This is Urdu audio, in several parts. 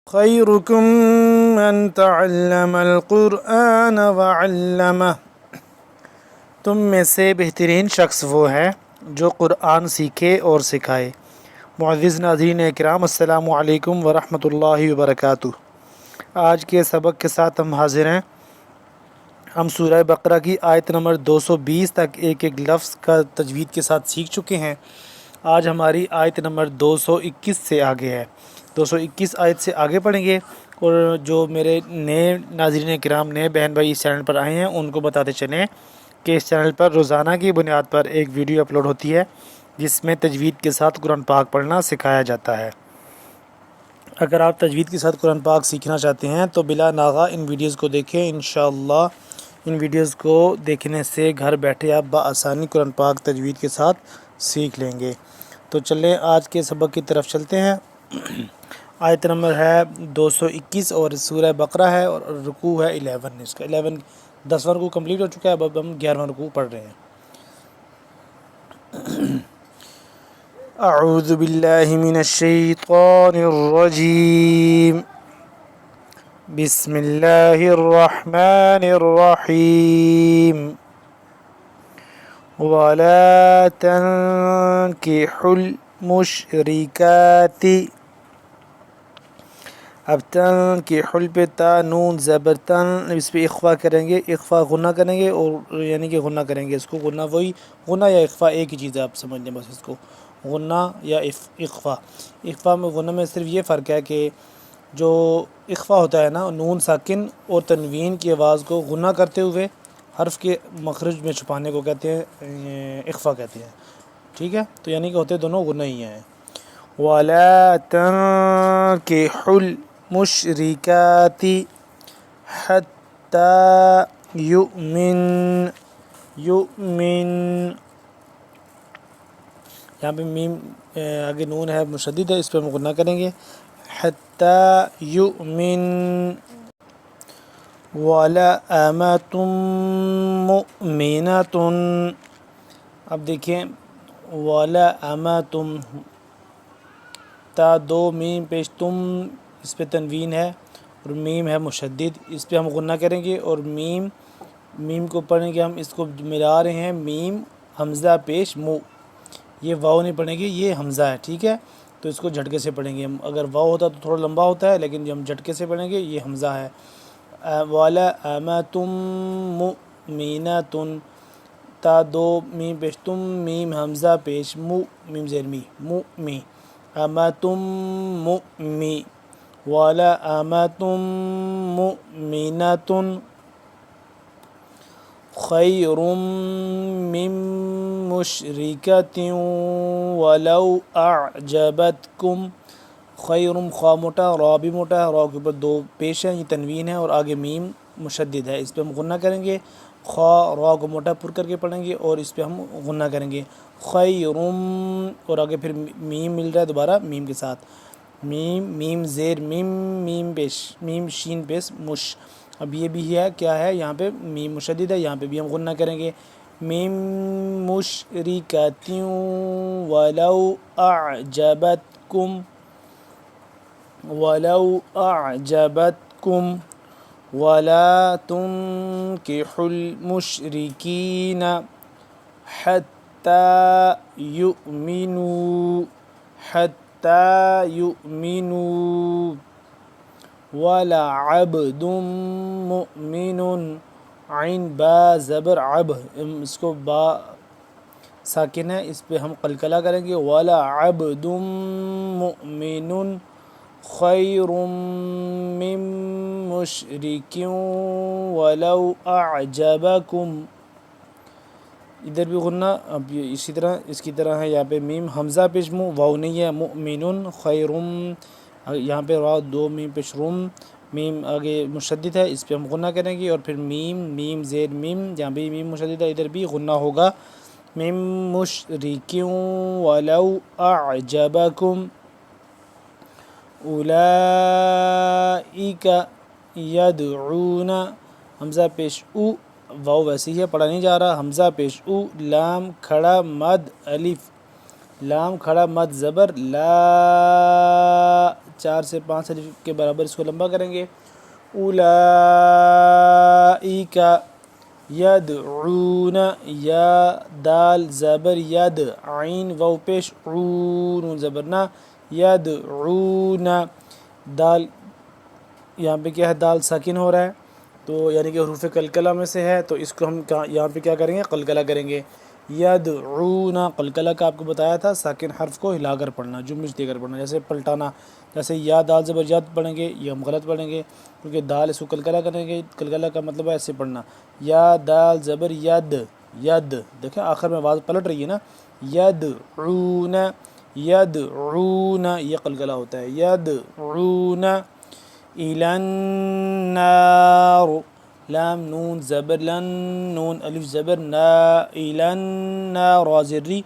خیرکم من تعلم القرآن وعلمہ، تم میں سے بہترین شخص وہ ہے جو قرآن سیکھے اور سکھائے۔ معزز ناظرین اکرام، السلام علیکم ورحمۃ اللہ وبرکاتہ۔ آج کے سبق کے ساتھ ہم حاضر ہیں۔ ہم سورہ بقرہ کی آیت نمبر 220 تک ایک ایک لفظ کا تجوید کے ساتھ سیکھ چکے ہیں۔ آج ہماری آیت نمبر 221 سے آگے ہے۔ 221 آیت سے آگے پڑھیں گے، اور جو میرے نئے ناظرین کرام، نئے بہن بھائی اس چینل پر آئے ہیں، ان کو بتاتے چلیں کہ اس چینل پر روزانہ کی بنیاد پر ایک ویڈیو اپلوڈ ہوتی ہے جس میں تجوید کے ساتھ قرآن پاک پڑھنا سکھایا جاتا ہے۔ اگر آپ تجوید کے ساتھ قرآن پاک سیکھنا چاہتے ہیں تو بلا ناغہ ان ویڈیوز کو دیکھیں۔ انشاءاللہ ان ویڈیوز کو دیکھنے سے گھر بیٹھے آپ بآسانی قرآن پاک تجوید کے ساتھ سیکھ لیں گے۔ تو چلیں آج کے سبق کی طرف چلتے ہیں۔ آیت نمبر ہے 221 اور سورہ بقرہ ہے، اور رکوع ہے 11۔ اس کا 10واں رکوع کمپلیٹ ہو چکا ہے، اب ہم 11واں رکوع پڑھ رہے ہیں۔ اعوذ باللہ من الشیطان الرجیم، بسم اللہ الرحمن الرحیم، وَلَا تَنْكِحُوا الْمُشْرِكَاتِ۔ اب تنکحل پہ تا نون زبر تن، اس پہ اخفا کریں گے، اخفا غنہ کریں گے، اور یعنی کہ غنہ کریں گے اس کو۔ غنہ وہی غنہ یا اخفا ایک ہی چیز ہے، آپ سمجھ لیں بس اس کو، غنہ یا اخفا۔ اخفا میں غنہ میں صرف یہ فرق ہے کہ جو اخفا ہوتا ہے نا، نون ساکن اور تنوین کی آواز کو غنہ کرتے ہوئے حرف کے مخرج میں چھپانے کو کہتے ہیں اخفا کہتے ہیں، ٹھیک ہے؟ تو یعنی کہ ہوتے دونوں غنہ ہی ہیں۔ وَلَا تَنْكِحُوا الْمُشْرِكَاتِ حَتَّى يُؤْمِنْ، یہاں پہ میم آگے نون ہے مشدد ہے، اس پہ ہم غنہ کریں گے، حَتَّى يُؤْمِنْ۔ وَلَأَمَةٌ مُؤْمِنَةٌ، اب دیکھیں وَلَأَمَةٌ، تا دو میم پیش تم، اس پہ تنوین ہے اور میم ہے مشدد، اس پہ ہم غنہ کریں گے، اور میم کو پڑھیں گے ہم، اس کو ملا رہے ہیں میم حمزہ پیش مو، یہ واو نہیں پڑھیں گے، یہ حمزہ ہے، ٹھیک ہے؟ تو اس کو جھٹکے سے پڑھیں گے ہم، اگر واو ہوتا تو تھوڑا لمبا ہوتا ہے، لیکن ہم جھٹکے سے پڑھیں گے، یہ حمزہ ہے۔ وَلَأَمَةٌ مُؤْمِنَةٌ، تا دو میم پیش تم، میم حمزہ پیش مو، میم زیر می، مؤمی، امَةٌ مؤمی، وَلَأَمَةٌ مُؤْمِنَةٌ خَيْرٌ مِّن مُشْرِكَةٍ وَلَوْ أَعْجَبَتْكُمْ۔ خیرم، خواہ موٹا، را بھی موٹا ہے، را کے اوپر دو پیش ہیں، یہ تنوین ہے، اور آگے میم مشدد ہے، اس پہ ہم غنہ کریں گے، خواہ را کو موٹا پر کر کے پڑھیں گے، اور اس پہ ہم غنہ کریں گے، خیرم، اور آگے پھر میم مل رہا ہے دوبارہ میم کے ساتھ، میم زیر میم، میم پیش میم شین پیش مش۔ اب یہ بھی ہے کیا ہے، یہاں پہ میم مشدد ہے، یہاں پہ بھی ہم غنہ کریں گے، میم مشرکۃ ولو اعجبتکم، ولو اعجبتکم، ولا تنکحوا المشرکین حتی یؤمنوا، حتی یؤمنوا، وَلَعَبْدٌ مُؤْمِنٌ، عین با زبر عب، اس کو با ساکن ہے، اس پہ ہم قلقلہ کریں گے، وَلَعَبْدٌ مُؤْمِنٌ خَيْرٌ مِّن مُشْرِكٍ وَلَوْ أَعْجَبَكُمْ۔ ادھر بھی غنہ، اب یہ اسی طرح اس کی طرح ہے، یہاں پہ میم حمزہ پیش مو، واو نہیں ہے، مؤمن خیرم، یہاں پہ را دو میم پیش روم، میم آگے مشدد ہے، اس پہ ہم غنہ کریں گے، اور پھر میم زیر میم، جہاں بھی میم مشدد ہے ادھر بھی غنہ ہوگا، میم مشرکین ولو اعجبکم اولئک یدعون، حمزہ پیش او، واو ویسے ہی ہے، پڑھا نہیں جا رہا، حمزہ پیش او، لام کھڑا مد الف، لام کھڑا مد زبر لا، 4 سے 5 الف کے برابر اس کو لمبا کریں گے. اولئک یدعون، یا دال زبر ید، عین واو پیش، نون زبر نا، یدعون. دال یہاں پہ کیا ہے، دال ساکن ہو رہا ہے تو یعنی کہ حروف قلقلہ میں سے ہے، تو اس کو ہم یہاں پہ کیا کریں گے، قلقلہ کریں گے. یدعون، قلقلہ کا آپ کو بتایا تھا، ساکن حرف کو ہلا کر پڑھنا، جمش دے کر پڑھنا، جیسے پلٹانا. جیسے یا دال زبر ید پڑھیں گے، یہ ہم غلط پڑھیں گے کیونکہ دال اس کو قلقلہ کریں گے. قلقلہ کا مطلب ہے ایسے پڑھنا، یا دال زبر ید، ید دیکھیں آخر میں آواز پلٹ رہی ہے نا. یدعون، یدعون یہ قلقلہ ہوتا ہے. یدعون الی النار، لام نون زبر لن، نون الف زبر نا، الی النار، را زری،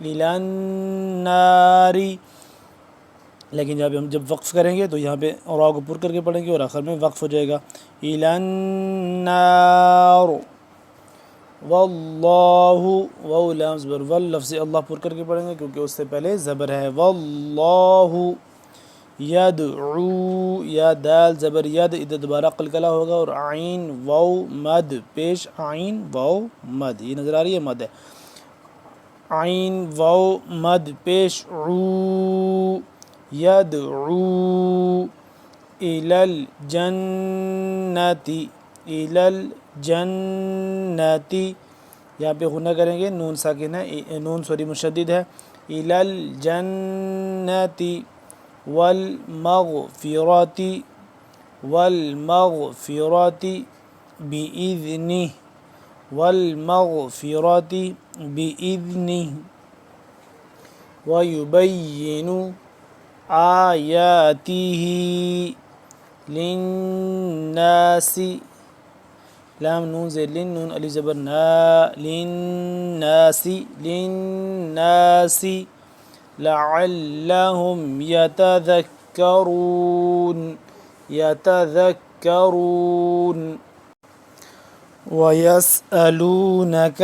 الی النار. لیکن جب وقف کریں گے تو یہاں پہ را کو پر کر کے پڑھیں گے اور آخر میں وقف ہو جائے گا. الی النار. واللہ، واو لام زبر ول، لفظ اللہ پر کر کے پڑھیں گے کیونکہ اس سے پہلے زبر ہے. واللہ یدعو، یا دال زبر ید، ادھر دوبارہ قلقلہ ہوگا اور عین واو مد پیش، عین واو مد، یہ نظر آ رہی ہے مد ہے. عین واو مد پیش، عو، یدعو الی الجنت، الی الجنت. یہاں پہ غنہ کریں گے، نون ساکن ہے، نون مشدد ہے. الی الجنت والمغفرۃ، والمغفرۃ بإذنہ، والمغفرۃ بإذنہ. ویبین آیاتہ للناس، لام نون زیر لن، نون الف زبر نا، للناس، للناس. لعلہم یتذکرون، یتذکرون. ویسألونک،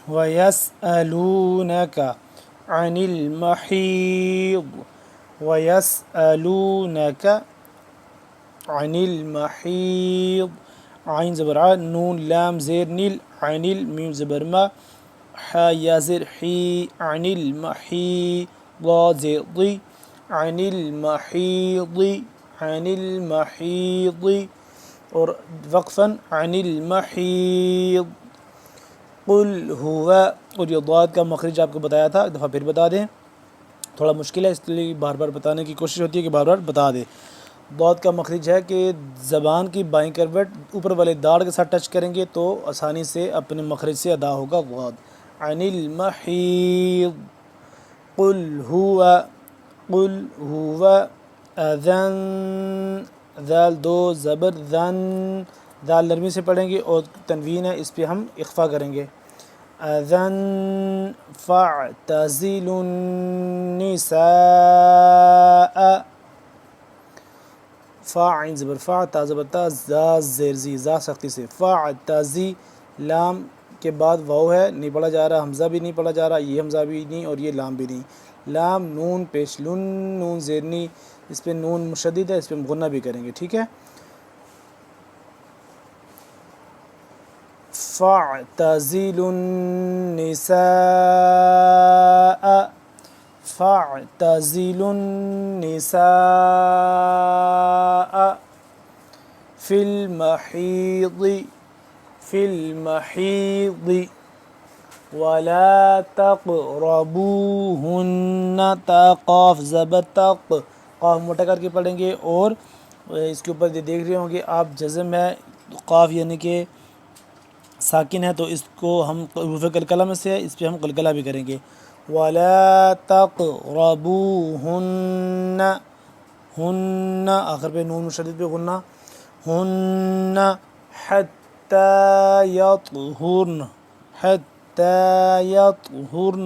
ویسألونک عن المحیض، ویسألونک عن المحیض. عین زبر ع، نون لام زیر نیل، عن میم زبر ما، حا یا زیر حی، عن المحیض، ضاد زیر ضی، عن المحیض، عن المحیض. اور وقفاً عن المحیض. قل هو، اور یہ ضاد کا مخرج آپ کو بتایا تھا، ایک دفعہ پھر بتا دیں، تھوڑا مشکل ہے اس لیے بار بار بتانے کی کوشش ہوتی ہے کہ بار بار بتا دیں. ضاد کا مخرج ہے کہ زبان کی بائیں کروٹ اوپر والے داڑھ کے ساتھ ٹچ کریں گے تو آسانی سے اپنے مخرج سے ادا ہوگا ضاد. عن المحیض. قل هو، قل هو اذن، ذال دو زبر ذن، ذال نرمی سے پڑھیں گے اور تنوین ہے اس پہ ہم اخفا کریں گے. اذن فاعتزلوا النساء، فا عین زبر فا، تا زبر تا، زا زیر زی، زا سختی سے، فاعتزی. لام کے بعد واو ہے، نہیں پڑھا جا رہا، حمزہ بھی نہیں پڑھا جا رہا، یہ حمزہ بھی نہیں اور یہ لام بھی نہیں. لام نون پیش لن، نون زیرنی، اس پہ نون مشدد ہے، اس پہ غنہ بھی کریں گے، ٹھیک ہے. فاعتزلوا النساء، فاعتزلوا النساء فی المحیض، فی المحیض. ولا تقربوهن، تا قاف زبر تق، قاف موٹا کر کے پڑھیں گے اور اس کے اوپر دیکھ رہے ہوں گے آپ جزم ہے، قاف یعنی کہ ساکن ہے تو اس کو ہم حروف قلقلہ میں سے ہے، اس پہ ہم قلقلہ بھی کریں گے. ولا تقربوهن، ہن آخر پہ نون مشدد پہ غنہ، ہن حتی یطہرن، حتی یطہرن.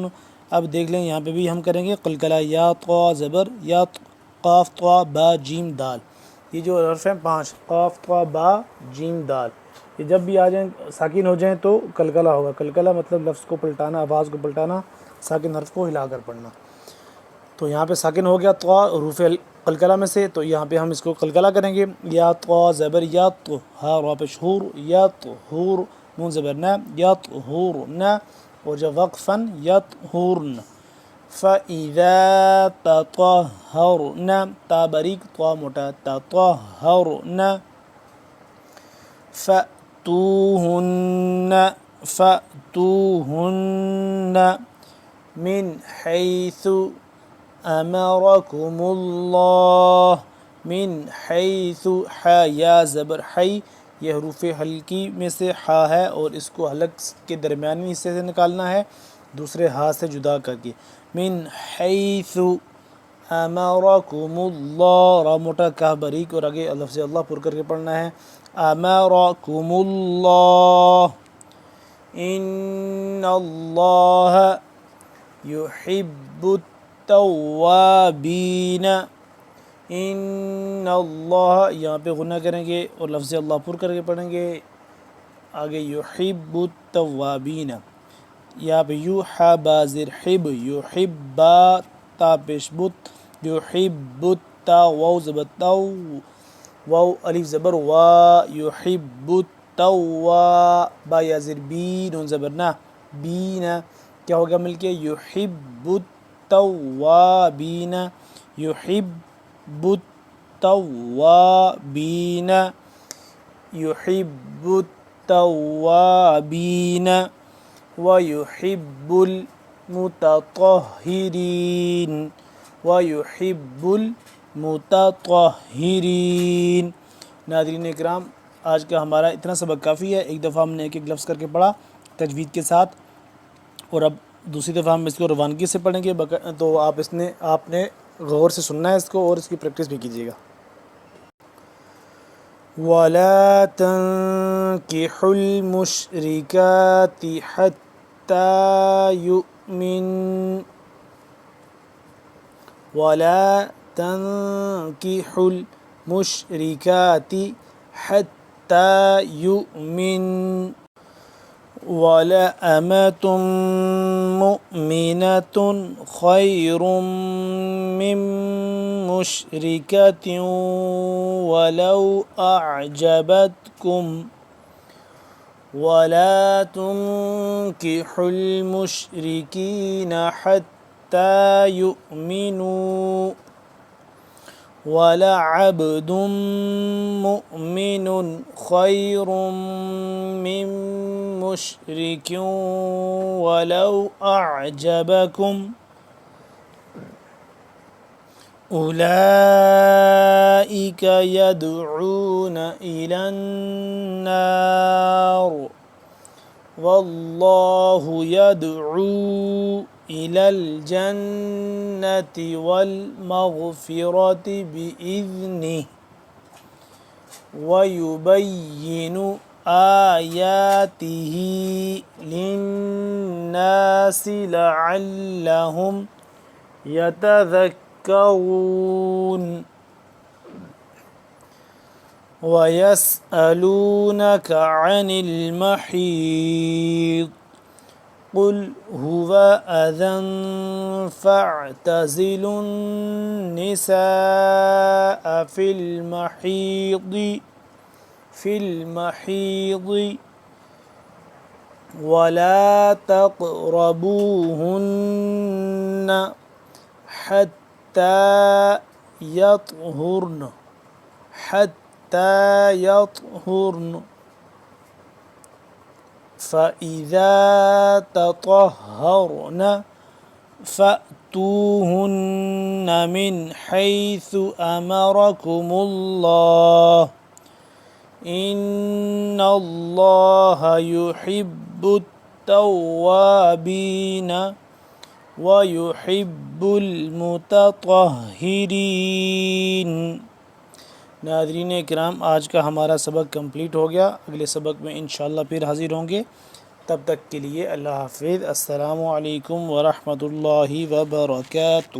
اب دیکھ لیں یہاں پہ بھی ہم کریں گے قلقلہ، یا طا زبر، یا قاف طا با جیم دال. یہ جو حرف ہیں 5 قاف طا با جیم دال، یہ جب بھی آ جائیں ساکن ہو جائیں تو قلقلہ ہوگا. قلقلہ مطلب لفظ کو پلٹانا، آواز کو پلٹانا، ساکن حرف کو ہلا کر پڑھنا. تو یہاں پہ ساکن ہو گیا طا حروف قلقلہ میں سے، تو یہاں پہ ہم اس کو قلقلہ کریں گے. یا طا زبر یا تو، ہا را پہ شہور یا تو ہور، نون زبر نا یا تو ہور نا، اور جب وقفاً یا ہورن. فَإِذَا تَطَهَّرْنَ، تا باریک طا موٹا، تَطَهَّرْنَ. فَأْتُوهُنَّ مِنْ حَيْثُ أَمَرَكُمُ اللَّهُ. من حیث، حا یا زبر حی، یہ حروف حلقی میں سے حا ہے، اور اس کو حلق کے درمیانی حصے سے نکالنا ہے، دوسرے ہا سے جدا کر کے. من حیث امرکم اللہ، را موٹا کاف باریک، اور آگے لفظ اللہ پر کر کے پڑھنا ہے. امرکم اللہ، ان اللہ یحب التوابین. ان اللہ، یہاں پہ غنہ کریں گے اور لفظ اللہ پر کر کے پڑھیں گے. آگے یحب التوابین، یہاں پہ یو حا با زر حب، یحبا تا پیش بت، یحب التا واو زبر تو، واو الف زبر وا، یحب التوا با یا زر بی، نون زبر نا بینا، کیا ہوگا مل کے یحب التوابین، یحب التوابین، یحب التوابین، وَيُحِبُّ الْمُتَطَهِّرِينَ، وَيُحِبُّ الْمُتَطَهِّرِينَ. ناظرین اکرام، آج کا ہمارا اتنا سبق کافی ہے. ایک دفعہ ہم نے ایک ایک لفظ کر کے پڑھا تجوید کے ساتھ، اور اب دوسری دفعہ ہم اس کو روانگی سے پڑھیں گے. تو آپ نے غور سے سننا ہے اس کو، اور اس کی پریکٹس بھی کیجیے گا. وَلَا تَنكِحُوا الْمُشْرِكَاتِ حَتَّى يُؤْمِنْ. وَلَا تَنكِحُوا الْمُشْرِكَاتِ حَتَّى يُؤْمِنْ. وَلَأَمَةٌ مُؤْمِنَةٌ خَيْرٌ مِّن مُّشْرِكَةٍ وَلَوْ أَعْجَبَتْكُمْ. وَلَا تُنكِحُوا الْمُشْرِكِينَ حَتَّى يُؤْمِنُوا. وَلَعَبْدٌ مُؤْمِنٌ خَيْرٌ مِّن مُّشْرِكٍ وَلَوْ أَعْجَبَكُمْ. أُولَئِكَ يَدْعُونَ إِلَى النَّارِ وَاللَّهُ يَدْعُو إِلَى الْجَنَّةِ وَالْمَغْفِرَةِ بِإِذْنِهِ وَيُبَيِّنُ آيَاتِهِ لِلنَّاسِ لَعَلَّهُمْ يَتَذَكَّرُونَ. وَيَسْأَلُونَكَ عَنِ الْمَحِيضِ قُلْ هُوَ أَذًى فَاعْتَزِلُوا النِّسَاءَ فِي الْمَحِيضِ وَلَا تَقْرَبُوهُنَّ حَتَّى يَطْهُرْنَ. فَإِذَا تَطَهَّرْنَ فَأْتُوهُنَّ مِنْ حَيْثُ أَمَرَكُمُ اللَّهُ. إِنَّ اللَّهَ يُحِبُّ التَّوَّابِينَ وَيُحِبُّ الْمُتَطَهِّرِينَ. ناظرین اکرام، آج کا ہمارا سبق کمپلیٹ ہو گیا. اگلے سبق میں انشاءاللہ پھر حاضر ہوں گے. تب تک کے لیے اللہ حافظ. السلام علیکم ورحمۃ اللہ وبرکاتہ.